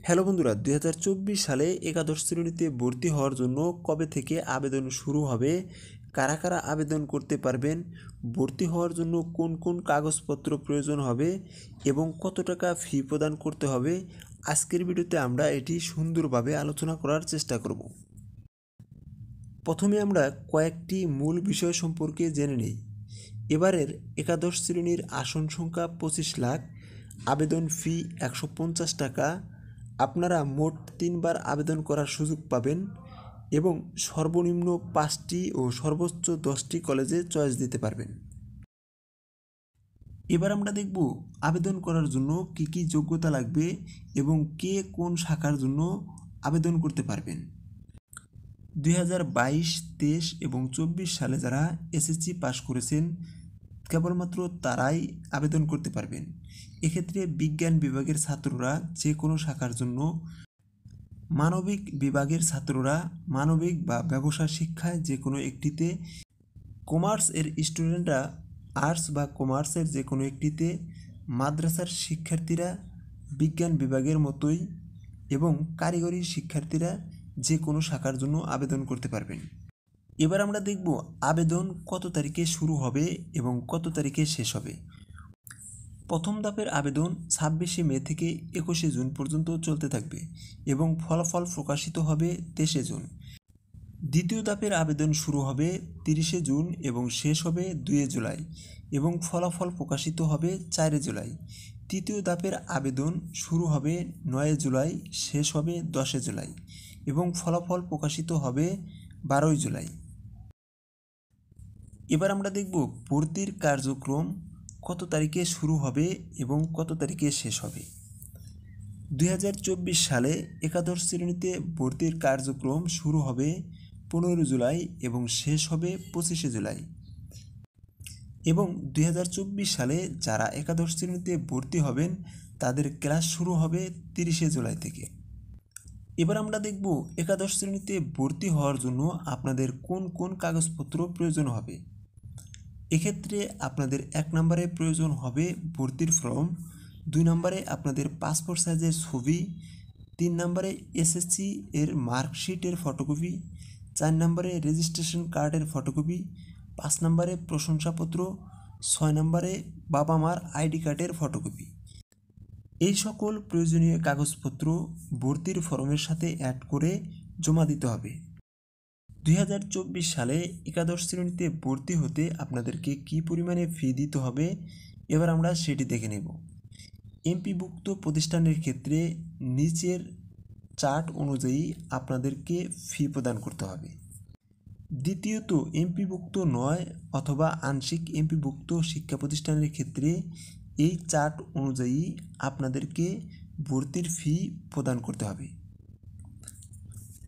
Hello বন্ধুরা, 2024 সালে একাদশ শ্রেণীতে ভর্তি হওয়ার জন্য কবে থেকে আবেদন শুরু হবে, কারা কারা আবেদন করতে পারবেন, ভর্তি হওয়ার জন্য কোন কোন কাগজপত্র প্রয়োজন হবে এবং কত টাকা ফি প্রদান করতে হবে, আজকের ভিডিওতে আমরা এটি সুন্দরভাবে আলোচনা করার চেষ্টা করব। প্রথমে আমরা কয়েকটি মূল বিষয় সম্পর্কে জেনে নিই। এবারের একাদশ শ্রেণীর আসন সংখ্যা 25 লাখ, আবেদন ফি 150 টাকা। আপনারা মোট 3 বার আবেদন করার সুযোগ পাবেন এবং সর্বনিম্ন 5টি ও সর্বোচ্চ 10টি কলেজে চয়েস দিতে পারবেন। এবার আমরা দেখব আবেদন করার জন্য কি কি যোগ্যতা লাগবে এবং কে কোন শাখার জন্য আবেদন করতে পারবেন। 2022, 23 এবং 24 সালে যারা এসএসসি পাস করেছেন কেবলমাত্র তারাই আবেদন করতে পারবেন। এক্ষেত্রে বিজ্ঞান বিভাগের ছাত্ররা যে কোনো শাখার জন্য, মানবিক বিভাগের ছাত্ররা মানবিক বা ব্যবসা শিক্ষায় যে কোনো একটিতে, কমার্স এর স্টুডেন্টরা আর্টস বা কমার্সের যে কোনো একটিতে, মাদ্রাসার শিক্ষার্থীরা বিজ্ঞান বিভাগের মতোই এবং কারিগরি শিক্ষার্থীরা যে কোনো শাখার জন্য আবেদন করতে পারবেন। এবার আমরা দেখব আবেদন কত তারিখে শুরু হবে এবং কত তারিখে শেষ হবে। প্রথম ধাপের আবেদন 26শে মে থেকে 21শে জুন পর্যন্ত চলতে থাকবে এবং ফলাফল প্রকাশিত হবে 23শে জুন। দ্বিতীয় ধাপের আবেদন শুরু হবে 30শে জুন এবং শেষ হবে 2 জুলাই এবং ফলাফল প্রকাশিত হবে 4 জুলাই। তৃতীয় ধাপের আবেদন শুরু হবে 9 জুলাই, শেষ হবে 10 জুলাই এবং ফলাফল প্রকাশিত হবে 12 জুলাই। এবার আমরা দেখব ভর্তির কার্যক্রম কত তারিখে শুরু হবে এবং কত তারিখে শেষ হবে। 2024 সালে একাদশ শ্রেণীতে ভর্তির কার্যক্রম শুরু হবে 15 জুলাই এবং শেষ হবে 25শে জুলাই। এবং 2024 সালে যারা একাদশ শ্রেণীতে ভর্তি হবেন তাদের ক্লাস শুরু হবে 30শে জুলাই থেকে। এবার আমরা দেখব একাদশ শ্রেণীতে ভর্তি হওয়ার জন্য আপনাদের কোন কোন কাগজপত্র প্রয়োজন হবে। এক্ষেত্রে আপনাদের 1 নম্বরে প্রয়োজন হবে ভর্তির ফর্ম, 2 নম্বরে আপনাদের পাসপোর্ট সাইজের ছবি, 3 নম্বরে এসএসসি এর মার্কশিটের ফটোকপি, 4 নম্বরে রেজিস্ট্রেশন কার্ডের ফটোকপি, 5 নম্বরে প্রশংসাপত্র, 6 নম্বরে বাবা মার আইডি কার্ডের ফটোকপি। এই সকল প্রয়োজনীয় কাগজপত্র ভর্তির ফর্মের সাথে অ্যাড করে জমা দিতে হবে। 2024 সালে একাদশ শ্রেণীতে ভর্তি হতে আপনাদেরকে কী পরিমাণে ফি দিতে হবে এবার আমরা সেটি দেখে নেব। এমপিভুক্ত প্রতিষ্ঠানের ক্ষেত্রে নিচের চার্ট অনুযায়ী আপনাদেরকে ফি প্রদান করতে হবে। দ্বিতীয়ত, এমপিভুক্ত নয় অথবা আংশিক এমপিভুক্ত শিক্ষা প্রতিষ্ঠানের ক্ষেত্রে এই চার্ট অনুযায়ী আপনাদেরকে ভর্তির ফি প্রদান করতে হবে।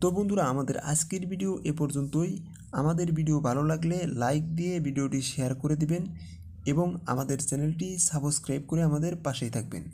তো বন্ধুরা, আমাদের আজকের ভিডিও এ পর্যন্তই। আমাদের ভিডিও ভালো লাগলে লাইক দিয়ে ভিডিওটি শেয়ার করে দিবেন এবং আমাদের চ্যানেলটি সাবস্ক্রাইব করে আমাদের পাশেই থাকবেন।